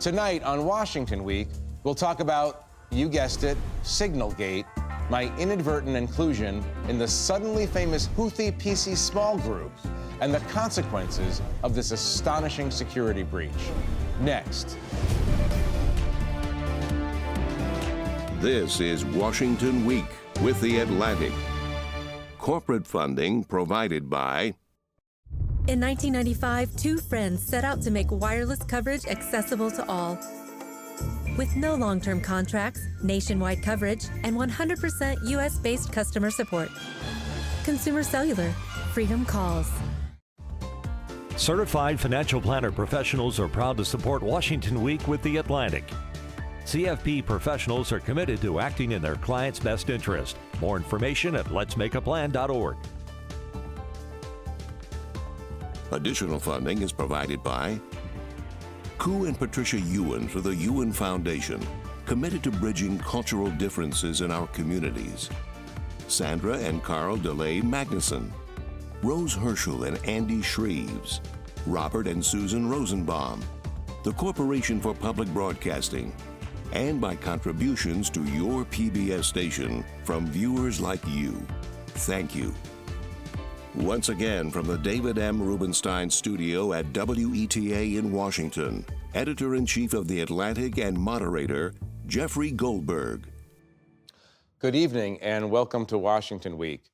Tonight on Washington Week, we'll talk about, you guessed it, Signalgate, my inadvertent inclusion in the suddenly famous Houthi PC small group, and the consequences of this astonishing security breach. Next. This is Washington Week with The Atlantic. Corporate funding provided by... In 1995, two friends set out to make wireless coverage accessible to all. With no long-term contracts, nationwide coverage, and 100% U.S.-based customer support. Consumer Cellular. Freedom calls. Certified financial planner professionals are proud to support Washington Week with The Atlantic. CFP professionals are committed to acting in their clients' best interest. More information at letsmakeaplan.org. Additional funding is provided by Koo and Patricia Ewan for the Ewan Foundation, committed to bridging cultural differences in our communities. Sandra and Carl DeLay Magnuson, Rose Herschel and Andy Shreves, Robert and Susan Rosenbaum, the Corporation for Public Broadcasting, and by contributions to your PBS station from viewers like you. Thank you. Once again, from the David M. Rubenstein studio at WETA in Washington, Editor-in-Chief of The Atlantic and moderator, Jeffrey Goldberg. Good evening and welcome to Washington Week.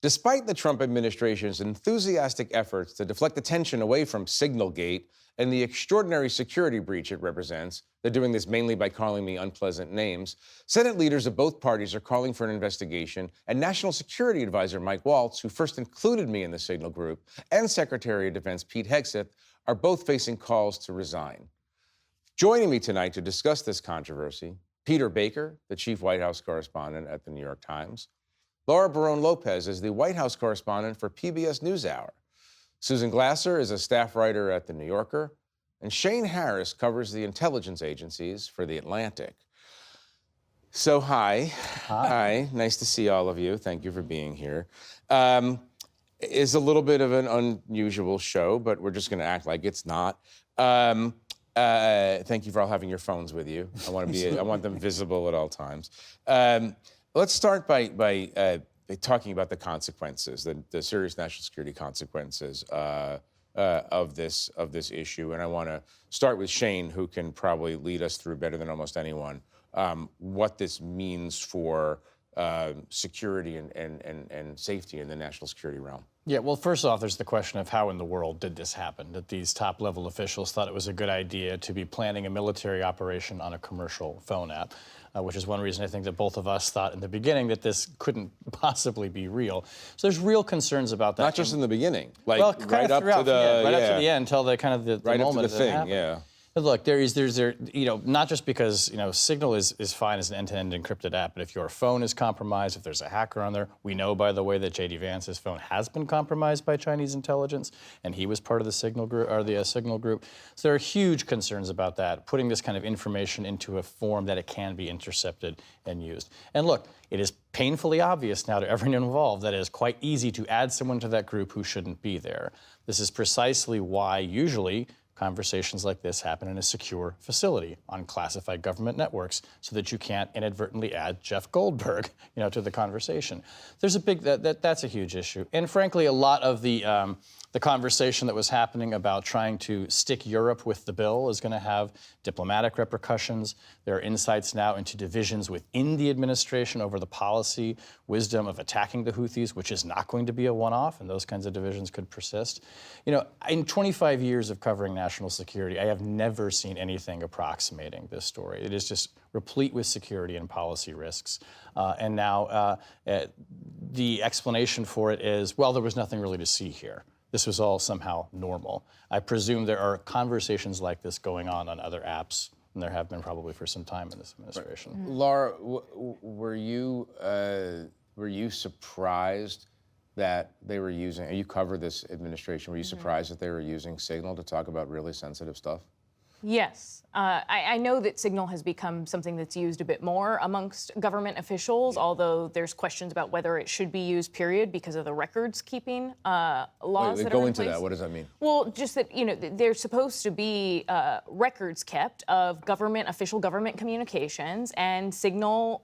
Despite the Trump administration's enthusiastic efforts to deflect attention away from Signalgate and the extraordinary security breach it represents, they're doing this mainly by calling me unpleasant names, Senate leaders of both parties are calling for an investigation, and National Security Advisor Mike Waltz, who first included me in the Signal group, and Secretary of Defense Pete Hegseth are both facing calls to resign. Joining me tonight to discuss this controversy, Peter Baker, the chief White House correspondent at the New York Times, Laura Barrón-López is the White House correspondent for PBS NewsHour. Susan Glasser is a staff writer at The New Yorker, and Shane Harris covers the intelligence agencies for The Atlantic. So, hi. Hi. Nice to see all of you. Thank you for being here. It's a little bit of an unusual show, but we're just going to act like it's not. Thank you for all having your phones with you. I want them visible at all times. Let's start by talking about the consequences, the serious national security consequences of this issue. And I want to start with Shane, who can probably lead us through better than almost anyone what this means for security and safety in the national security realm. Yeah, well, first off, there's the question of how in the world did this happen, that these top-level officials thought it was a good idea to be planning a military operation on a commercial phone app, which is one reason I think that both of us thought in the beginning that this couldn't possibly be real. So there's real concerns about that. Not just in the beginning, like well, right up to the right up to the end, until the kind of the right moment up to the thing, happened. yeah. But look, there's not just because, Signal is fine as an end-to-end encrypted app, but if your phone is compromised, if there's a hacker on there, we know, by the way, that J.D. Vance's phone has been compromised by Chinese intelligence, and he was part of the Signal group, or the Signal group. So there are huge concerns about that, putting this kind of information into a form that it can be intercepted and used. And look, it is painfully obvious now to everyone involved that it is quite easy to add someone to that group who shouldn't be there. This is precisely why, usually, conversations like this happen in a secure facility on classified government networks so that you can't inadvertently add Jeff Goldberg, to the conversation. There's a big, that's a huge issue. And frankly, a lot of the conversation that was happening about trying to stick Europe with the bill is going to have diplomatic repercussions. There are insights now into divisions within the administration over the policy wisdom of attacking the Houthis, which is not going to be a one-off, and those kinds of divisions could persist. In 25 years of covering national security, I have never seen anything approximating this story. It is just replete with security and policy risks. And now the explanation for it is, well, there was nothing really to see here. This was all somehow normal. I presume there are conversations like this going on other apps, and there have been probably for some time in this administration. Right. Laura, were you surprised that they were using, you cover this administration, were you surprised that they were using Signal to talk about really sensitive stuff? Yes. I know that Signal has become something that's used a bit more amongst government officials, although there's questions about whether it should be used, period, because of the records keeping laws that are Go in into place. that. What does that mean? Well, just that, there's supposed to be records kept of official government communications, and Signal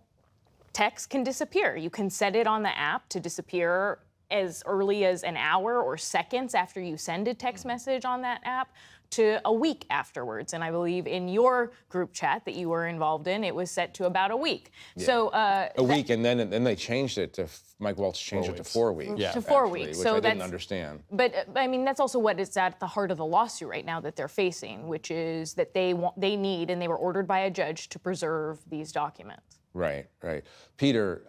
text can disappear. You can set it on the app to disappear as early as an hour or seconds after you send a text message on that app to a week afterwards. And I believe in your group chat that you were involved in, it was set to about a week. Yeah. So a week, and then they changed it to, Mike Waltz changed it to 4 weeks. Yeah. to 4 actually, weeks. which So I that's, didn't understand. But I mean, that's also what is at the heart of the lawsuit right now that they're facing, which is that they need, and they were ordered by a judge to preserve these documents. Right. Peter,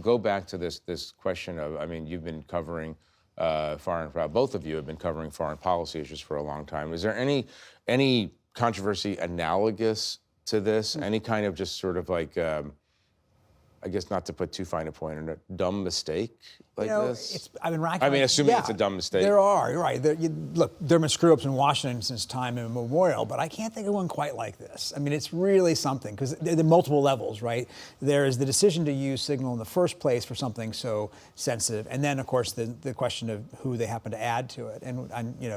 go back to this question of, I mean, you've been covering both of you have been covering foreign policy issues for a long time. Is there any controversy analogous to this? Any kind of just sort of like, I guess not to put too fine a point on it, dumb mistake like this? Assuming it's a dumb mistake. There are, you're right. Look, there have been screw-ups in Washington since time immemorial, but I can't think of one quite like this. I mean, it's really something, because there are multiple levels, right? There is the decision to use Signal in the first place for something so sensitive, and then, of course, the question of who they happen to add to it. And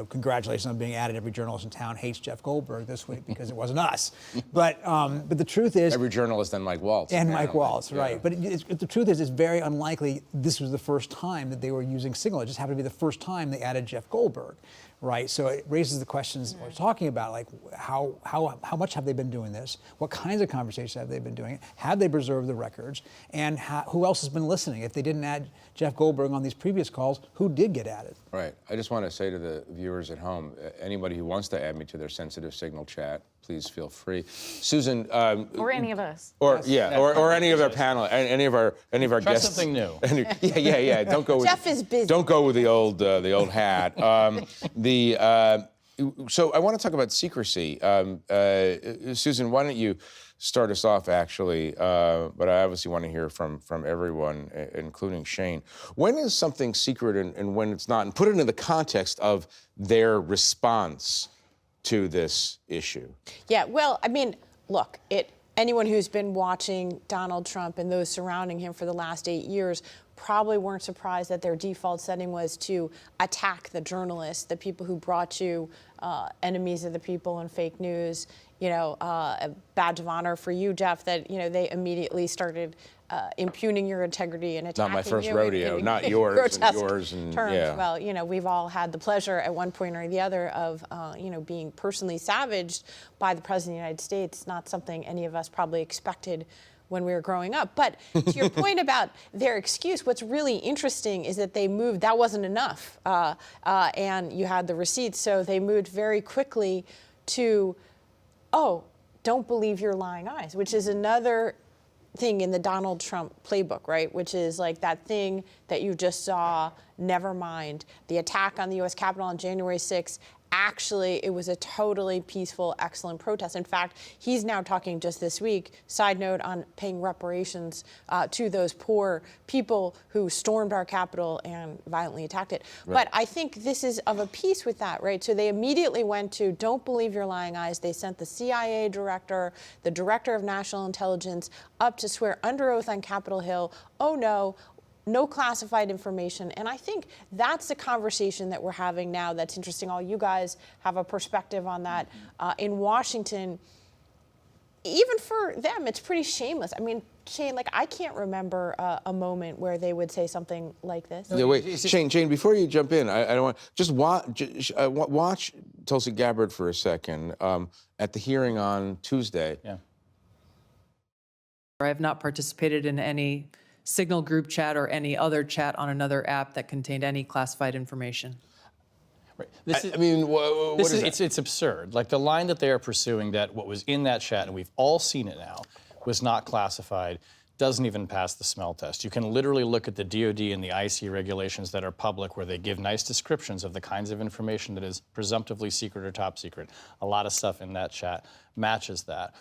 congratulations on being added. Every journalist in town hates Jeff Goldberg this week because it wasn't us. But the truth is... Every journalist and Mike Waltz. And Mike Waltz, right. Yeah. But the truth is, it's very unlikely this was the first time that they were using Signal. It just happened to be the first time they added Jeff Goldberg, right? So it raises the questions we're talking about, like how much have they been doing this? What kinds of conversations have they been doing? Have they preserved the records? And who else has been listening? If they didn't add Jeff Goldberg on these previous calls, who did get added? Right. I just want to say to the viewers at home, anybody who wants to add me to their sensitive Signal chat, please feel free. Susan, Or any of us. or any of our panel, any of our Try guests. something new. Yeah. Don't go with Jeff is busy. Don't go with the old hat. So I want to talk about secrecy. Susan, why don't you start us off, actually? But I obviously want to hear from everyone, including Shane. When is something secret and when it's not? And put it in the context of their response to this issue. Yeah, well, I mean, look, anyone who's been watching Donald Trump and those surrounding him for the last 8 years probably weren't surprised that their default setting was to attack the journalists, the people who brought you enemies of the people and fake news. A badge of honor for you, Jeff, that they immediately started impugning your integrity and attacking you. Not my first in rodeo, not yours grotesque and yours and terms. yeah. Well, we've all had the pleasure at one point or the other of being personally savaged by the President of the United States. Not something any of us probably expected when we were growing up. But to your point about their excuse, what's really interesting is that they moved. That wasn't enough, and you had the receipts, so they moved very quickly to, oh, don't believe your lying eyes, which is another thing in the Donald Trump playbook, right? Which is like that thing that you just saw, never mind. The attack on the U.S. Capitol on January 6th, actually, it was a totally peaceful, excellent protest. In fact, he's now talking just this week, side note, on paying reparations to those poor people who stormed our Capitol and violently attacked it. Right. But I think this is of a piece with that, right? So they immediately went to, don't believe your lying eyes. They sent the CIA director, the director of national intelligence up to swear under oath on Capitol Hill, oh no classified information. And I think that's the conversation that we're having now that's interesting. All you guys have a perspective on that. In Washington, even for them, it's pretty shameless. I mean, Shane, I can't remember a moment where they would say something like this. Yeah, wait, Shane, before you jump in, I don't want, just watch Tulsi Gabbard for a second at the hearing on Tuesday. Yeah. I have not participated in any Signal group chat or any other chat on another app that contained any classified information. Right. It's absurd. Like the line that they are pursuing, that what was in that chat, and we've all seen it now, was not classified, doesn't even pass the smell test. You can literally look at the DOD and the IC regulations that are public, where they give nice descriptions of the kinds of information that is presumptively secret or top secret. A lot of stuff in that chat matches that.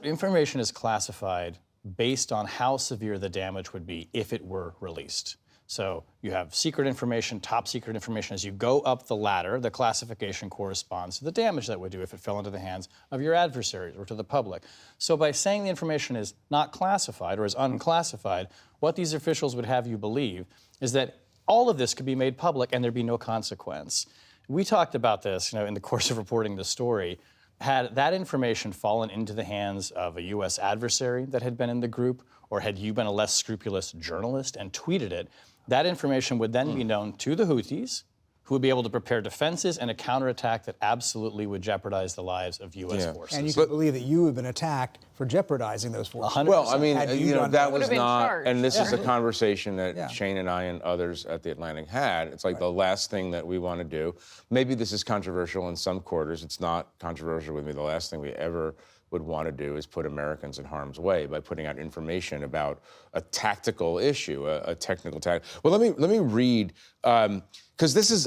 Information is classified based on how severe the damage would be if it were released. So you have secret information, top secret information. As you go up the ladder, the classification corresponds to the damage that would do if it fell into the hands of your adversaries or to the public. So by saying the information is not classified or is unclassified, what these officials would have you believe is that all of this could be made public and there'd be no consequence. We talked about this, in the course of reporting the story. Had that information fallen into the hands of a U.S. adversary that had been in the group, or had you been a less scrupulous journalist and tweeted it, that information would then be known to the Houthis, who would be able to prepare defenses and a counterattack that absolutely would jeopardize the lives of U.S. forces. And you can believe that you have been attacked for jeopardizing those forces. 100%. Well, I mean, that was been not, charged. and this is a conversation that Yeah. Shane and I and others at the Atlantic had. It's like the last thing that we want to do. Maybe this is controversial in some quarters. It's not controversial with me. The last thing we ever would want to do is put Americans in harm's way by putting out information about a tactical issue, a technical tactic. Well, let me read, because this is,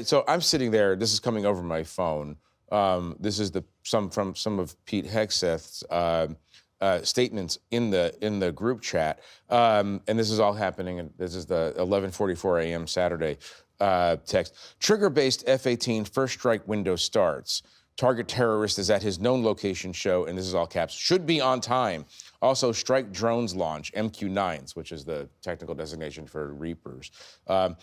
so I'm sitting there. This is coming over my phone. This is some of Pete Hegseth's statements in the group chat, and this is all happening. And this is the 11:44 a.m. Saturday text. Trigger-based F-18 first strike window starts. Target terrorist is at his known location show, and this is all caps, should be on time. Also, strike drones launch, MQ-9s, which is the technical designation for Reapers. And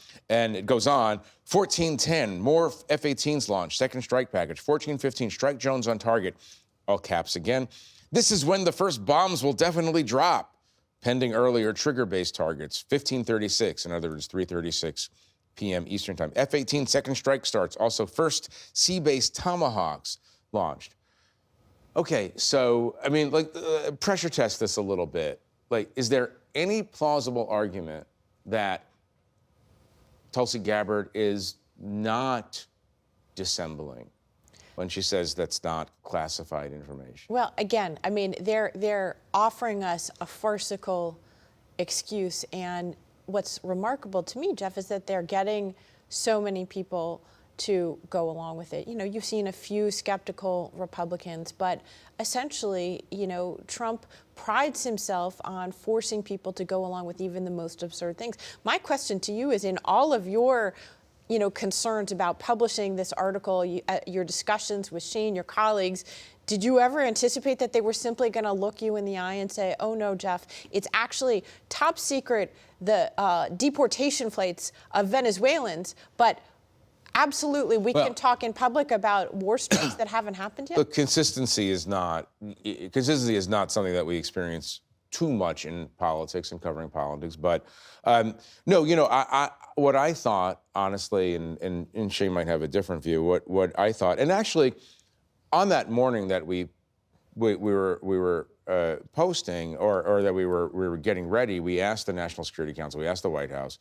it goes on, 14:10, more F-18s launch, second strike package. 14:15, strike drones on target, all caps again. This is when the first bombs will definitely drop, pending earlier trigger-based targets. 15:36, in other words, 3:36 p.m. Eastern Time. F-18 second strike starts. Also, first sea-based Tomahawks launched. Okay, so, pressure test this a little bit. Is there any plausible argument that Tulsi Gabbard is not dissembling when she says that's not classified information? Well, again, they're offering us a farcical excuse, and what's remarkable to me, Jeff, is that they're getting so many people to go along with it. You've seen a few skeptical Republicans, but essentially, Trump prides himself on forcing people to go along with even the most absurd things. My question to you is, in all of your concerns about publishing this article, your discussions with Shane, your colleagues, did you ever anticipate that they were simply going to look you in the eye and say, oh no, Jeff, it's actually top secret, the deportation flights of Venezuelans, but absolutely we can talk in public about war strikes that haven't happened yet? Look, consistency is not something that we experience too much in politics and covering politics. But no, what I thought, honestly, and Shane might have a different view, what I thought, and actually, on that morning that we were posting, or that we were getting ready, we asked the National Security Council, we asked the White House,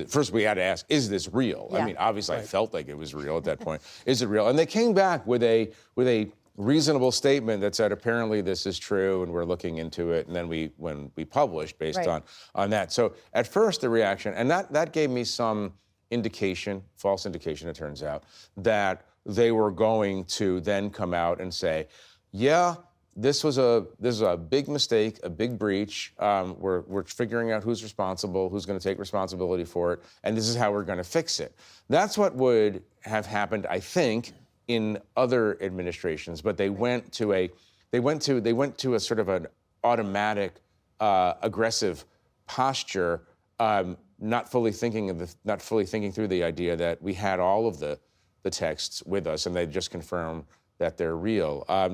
first we had to ask, is this real? Yeah. Obviously I felt like it was real at that point. Is it real? And they came back with a reasonable statement that said, apparently this is true and we're looking into it. And then when we published based on that. So at first the reaction, and that gave me some indication, false indication it turns out, that they were going to then come out and say, yeah, this was a big mistake, a big breach. We're figuring out who's responsible, who's going to take responsibility for it, and this is how we're going to fix it. That's what would have happened, I think, in other administrations. But they went to a sort of an automatic, aggressive posture, not fully thinking through the idea that we had all of the texts with us, and they just confirmed that they're real. I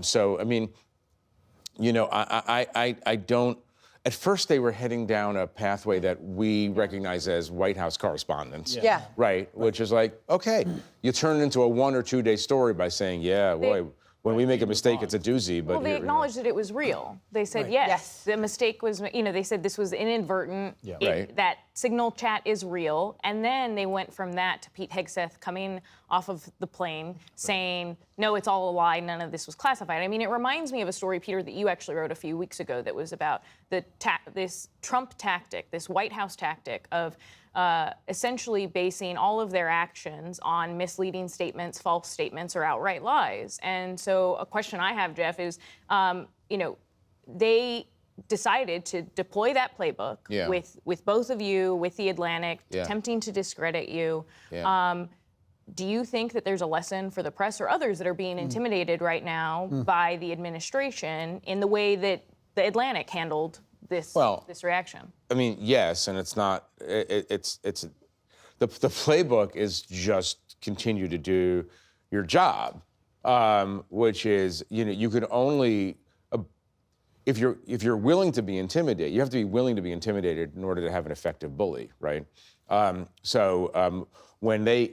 don't. At first, they were heading down a pathway that we recognize as White House correspondence. Yeah. Right, which is like, okay, you turn it into a 1 or 2 day story by saying, yeah, boy, when we make a mistake, it's a doozy. But Well, they acknowledged that it was real. They said, yes, the mistake was, they said this was inadvertent. Yeah. That signal chat is real. And then they went from that to Pete Hegseth coming off of the plane saying, no, it's all a lie. None of this was classified. It reminds me of a story, Peter, that you actually wrote a few weeks ago that was about this Trump tactic, this White House tactic of essentially basing all of their actions on misleading statements, false statements, or outright lies. And so a question I have, Jeff, is, they decided to deploy that playbook Yeah. with both of you, with the Atlantic, Yeah. attempting to discredit you. Yeah. Do you think that there's a lesson for the press or others that are being intimidated right now by the administration in the way that the Atlantic handled this reaction? I mean, yes, and it's not. It's the playbook is just continue to do your job, which is you can only if you're willing to be intimidated, you have to be willing to be intimidated in order to have an effective bully, right? When they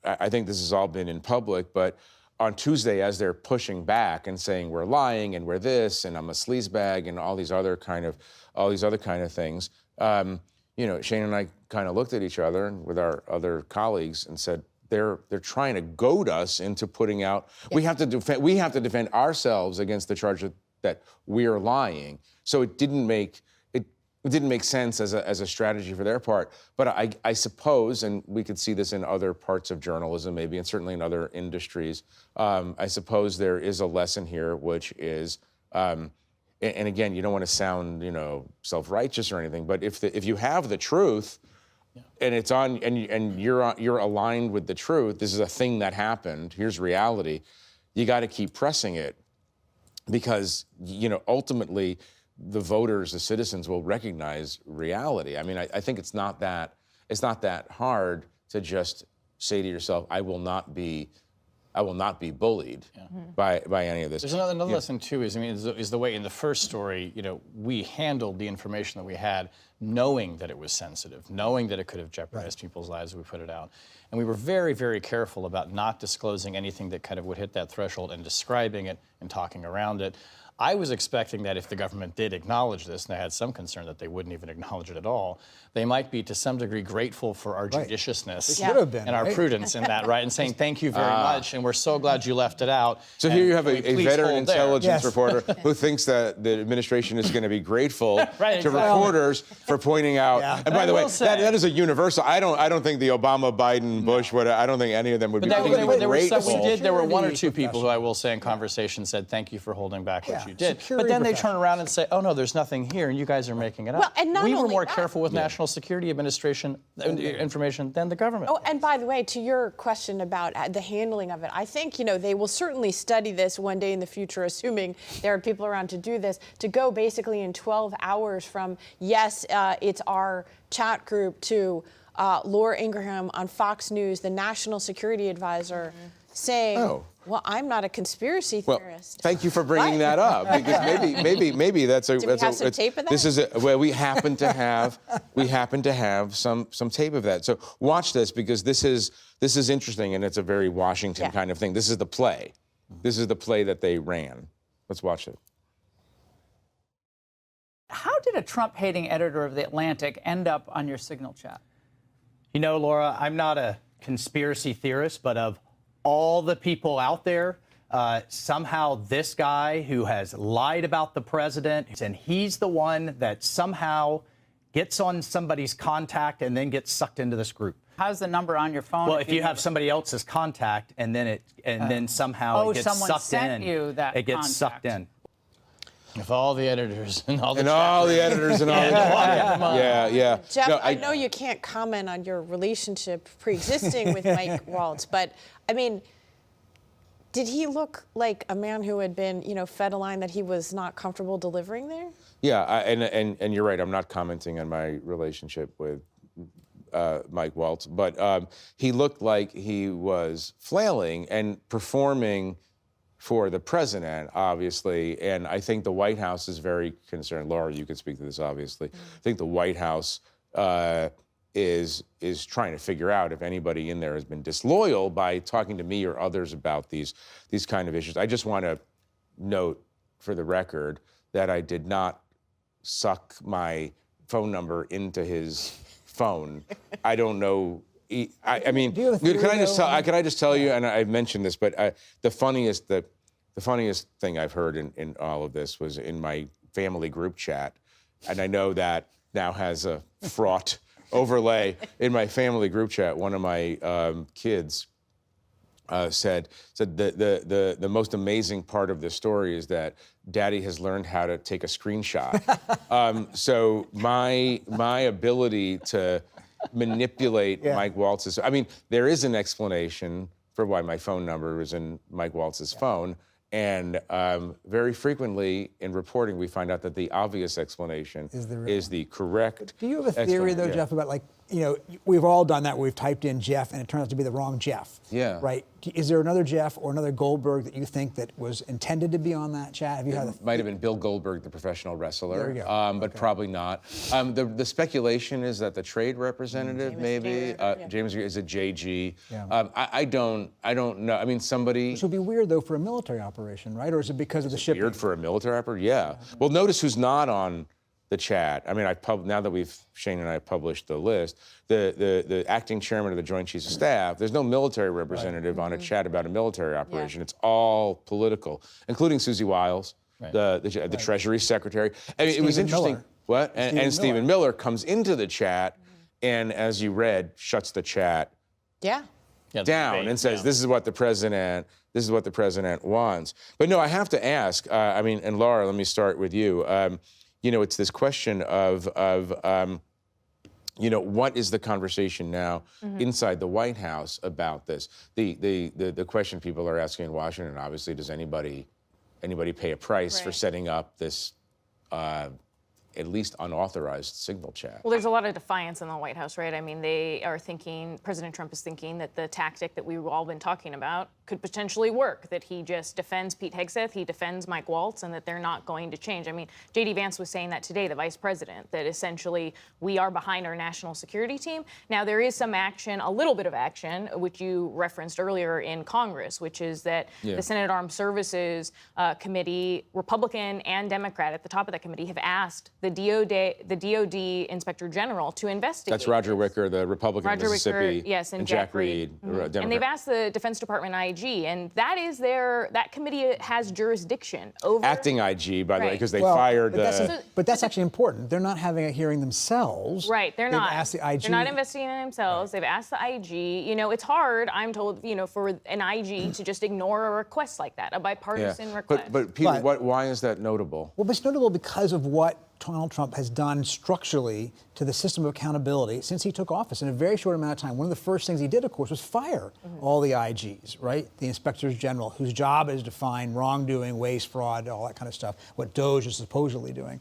I think this has all been in public, but on Tuesday, as they're pushing back and saying we're lying and we're this and I'm a sleazebag and all these other kind of things, Shane and I kind of looked at each other and with our other colleagues and said they're trying to goad us into putting out. We have to defend ourselves against the charge that we're lying. So it didn't make sense as a strategy for their part. But I suppose, and we could see this in other parts of journalism, maybe, and certainly in other industries. I suppose there is a lesson here, which is, and again, you don't want to sound, self-righteous or anything, but if you have the truth, and it's on, and you're aligned with the truth, this is a thing that happened. Here's reality. You got to keep pressing it, because ultimately, the voters, the citizens will recognize reality. I mean, I think it's not that hard to just say to yourself, I will not be bullied by any of this. There's another lesson too. Is the way in the first story, we handled the information that we had, knowing that it was sensitive, knowing that it could have jeopardized people's lives. We put it out, and we were very, very careful about not disclosing anything that kind of would hit that threshold and describing it and talking around it. I was expecting that if the government did acknowledge this, and I had some concern that they wouldn't even acknowledge it at all, they might be to some degree grateful for our judiciousness and our prudence in that, right? And saying thank you very much, and we're so glad you left it out. So here you have a veteran intelligence reporter who thinks that the administration is going to be grateful to reporters for pointing out. And by the way, that is a universal. I don't think the Obama, Biden, Bush, I don't think any of them would be grateful. There were one or two people who I will say in conversation said thank you for holding back what you did. But then they turn around and say, oh no, there's nothing here, and you guys are making it up. Well, and we were more careful with National Security Administration information than the government. Oh, and by the way, to your question about the handling of it, I think, they will certainly study this one day in the future, assuming there are people around to do this, to go basically in 12 hours from, yes, it's our chat group, to Laura Ingraham on Fox News, the national security advisor, saying, well, I'm not a conspiracy theorist. Well, thank you for bringing that up, because maybe that's a. Do we have some tape of that? This is we happen to have some tape of that. So watch this, because this is interesting, and it's a very Washington kind of thing. This is the play. This is the play that they ran. Let's watch it. How did a Trump-hating editor of The Atlantic end up on your Signal chat? Laura, I'm not a conspiracy theorist, but of all the people out there, somehow this guy who has lied about the president, and he's the one that somehow gets on somebody's contact and then gets sucked into this group. How's the number on your phone? Well, if you have somebody else's contact and then somehow it gets sucked in, it gets sucked in. If all the editors and all the editors and all the Jeff, no, I know you can't comment on your relationship pre-existing with Mike Waltz, but I mean, did he look like a man who had been, fed a line that he was not comfortable delivering there? Yeah, and you're right. I'm not commenting on my relationship with Mike Waltz, but he looked like he was flailing and performing for the president, obviously, and I think the White House is very concerned. Laura, you could speak to this, obviously. I think the White House is trying to figure out if anybody in there has been disloyal by talking to me or others about these kind of issues. I just want to note, for the record, that I did not suck my phone number into his phone. I don't know. I mean, can I just tell you? And I mentioned this, but the funniest thing I've heard in all of this was in my family group chat, and I know that now has a fraught overlay in my family group chat. One of my kids said the most amazing part of this story is that Daddy has learned how to take a screenshot. So my ability to manipulate Mike Waltz's, I mean, there is an explanation for why my phone number is in Mike Waltz's phone. And very frequently in reporting, we find out that the obvious explanation is the correct. Do you have a theory, though, Jeff, about we've all done that where we've typed in Jeff and it turns out to be the wrong Jeff? Yeah. Right? Is there another Jeff or another Goldberg that you think that was intended to be on that chat? Have you had Might have been Bill Goldberg, the professional wrestler. There you go. But probably not. The speculation is that the trade representative, James, is it JG? Yeah. I don't know. I mean, somebody. Which would be weird, though, for a military operation, right? Or is it because of the shipping? Weird for a military operation? Yeah. Well, notice who's not on the chat. I mean, now that Shane and I published the list, the acting chairman of the Joint Chiefs of Staff, there's no military representative on a chat about a military operation. It's all political, including Susie Wiles, the Treasury Secretary. I mean, it was interesting. Miller. What? And Stephen Miller comes into the chat and, as you read, shuts the chat down and says, "This is what the president wants." But no, I have to ask. I mean, and Laura, let me start with you. It's this question of what is the conversation now inside the White House about this? The question people are asking in Washington, obviously, does anybody pay a price for setting up this at least unauthorized signal chat? Well, there's a lot of defiance in the White House, right? I mean, President Trump is thinking that the tactic that we've all been talking about could potentially work, that he just defends Pete Hegseth, he defends Mike Waltz, and that they're not going to change. I mean, J.D. Vance was saying that today, the vice president, that essentially we are behind our national security team. Now, there is some action, a little bit of action, which you referenced earlier in Congress, which is that the Senate Armed Services Committee, Republican and Democrat at the top of that committee, have asked the DOD Inspector General to investigate. That's Roger Wicker, the Republican of Mississippi, and Jack Reed, Democrat. And they've asked the Defense Department IG, and that committee has jurisdiction over acting IG, by the way, because they fired. But that's actually important. They're not having a hearing themselves. Right, they're not. They've asked the IG. They're not investigating themselves. Right. They've asked the IG. It's hard, I'm told, for an IG to just ignore a request like that, a bipartisan request. But Peter, why is that notable? Well, it's notable because of what Donald Trump has done structurally to the system of accountability since he took office in a very short amount of time. One of the first things he did, of course, was fire all the IGs, right? The inspectors general, whose job is to find wrongdoing, waste, fraud, all that kind of stuff, what DOJ is supposedly doing.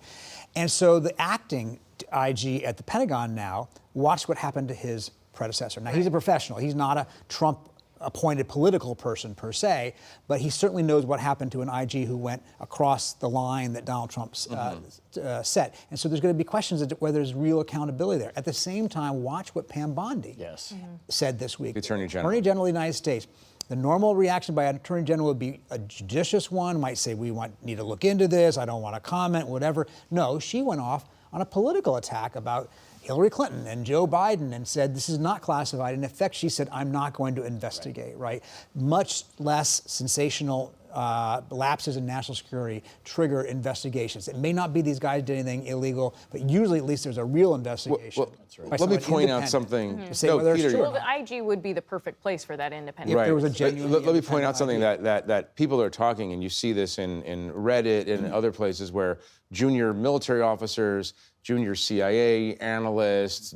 And so the acting IG at the Pentagon now, watch what happened to his predecessor. Now, he's a professional. He's not a Trump appointed political person per se, but he certainly knows what happened to an IG who went across the line that Donald Trump set. And so there's going to be questions as to whether there's real accountability there. At the same time, watch what Pam Bondi said this week. The Attorney General. Attorney General of the United States. The normal reaction by an Attorney General would be a judicious one, might say, need to look into this, I don't want to comment, whatever. No, she went off on a political attack about Hillary Clinton and Joe Biden and said, this is not classified. In effect, she said, I'm not going to investigate, right? Much less sensational lapses in national security trigger investigations. It may not be these guys did anything illegal, but usually at least there's a real investigation. Let me point out something. Peter, well, the IG would be the perfect place for that independent. If there was a genuine let me point out something that people are talking, and you see this in Reddit and other places where junior military officers, junior CIA analysts,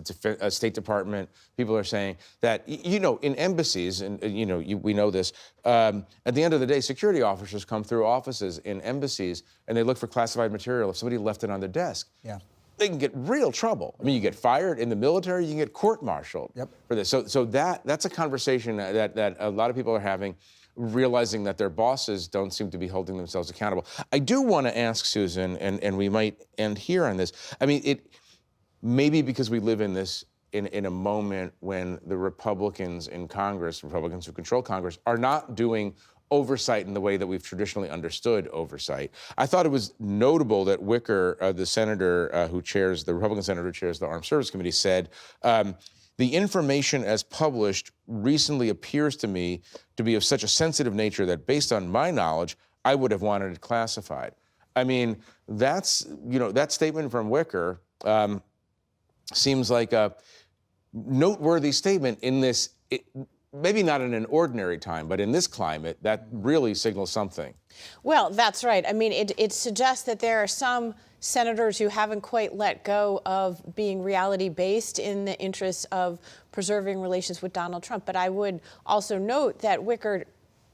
State Department people are saying that, in embassies, and we know this, at the end of the day, security officers come through offices in embassies and they look for classified material. If somebody left it on their desk, they can get real trouble. I mean, you get fired in the military, you can get court-martialed for this. So that's a conversation that a lot of people are having, realizing that their bosses don't seem to be holding themselves accountable. I do want to ask Susan, and we might end here on this. I mean, it maybe because we live in a moment when the Republicans in Congress, Republicans who control Congress, are not doing oversight in the way that we've traditionally understood oversight. I thought it was notable that Wicker, the senator the Republican senator who chairs the Armed Services Committee, said, the information as published recently appears to me to be of such a sensitive nature that based on my knowledge, I would have wanted it classified. I mean, that statement from Wicker seems like a noteworthy statement in this maybe not in an ordinary time, but in this climate, that really signals something. Well, that's right. I mean, it suggests that there are some senators who haven't quite let go of being reality-based in the interests of preserving relations with Donald Trump. But I would also note that Wicker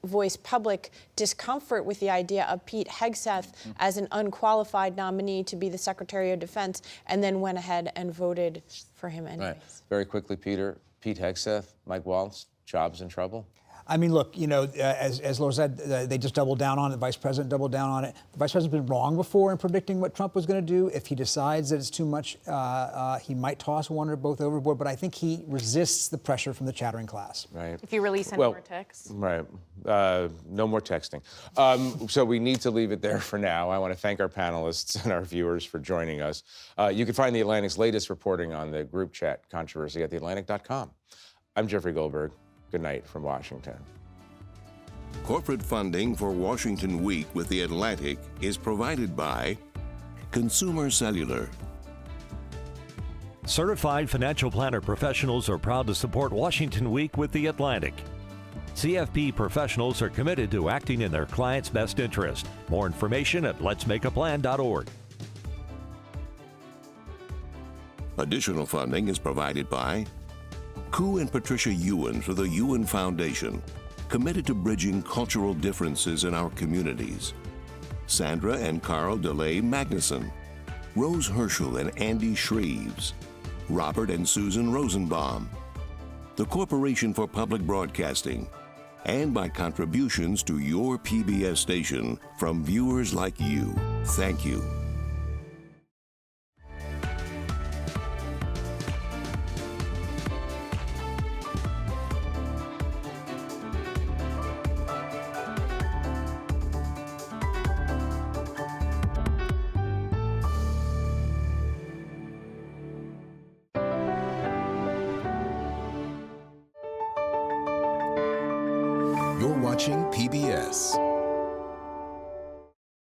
voiced public discomfort with the idea of Pete Hegseth as an unqualified nominee to be the Secretary of Defense, and then went ahead and voted for him anyways. Right. Very quickly, Peter, Pete Hegseth, Mike Waltz, jobs in trouble? I mean, look, you know, as Laura said, they just doubled down on it. The vice president doubled down on it. The vice president's been wrong before in predicting what Trump was going to do. If he decides that it's too much, he might toss one or both overboard. But I think he resists the pressure from the chattering class. Right. If you release any more texts. Right. No more texting. So we need to leave it there for now. I want to thank our panelists and our viewers for joining us. You can find The Atlantic's latest reporting on the group chat controversy at theatlantic.com. I'm Jeffrey Goldberg. Good night from Washington. Corporate funding for Washington Week with The Atlantic is provided by Consumer Cellular. Certified financial planner professionals are proud to support Washington Week with The Atlantic. CFP professionals are committed to acting in their clients' best interest. More information at letsmakeaplan.org. Additional funding is provided by Koo and Patricia Ewan for the Ewan Foundation, committed to bridging cultural differences in our communities. Sandra and Carl DeLay Magnuson, Rose Herschel and Andy Shreves, Robert and Susan Rosenbaum, the Corporation for Public Broadcasting, and by contributions to your PBS station from viewers like you. Thank you. You're watching PBS.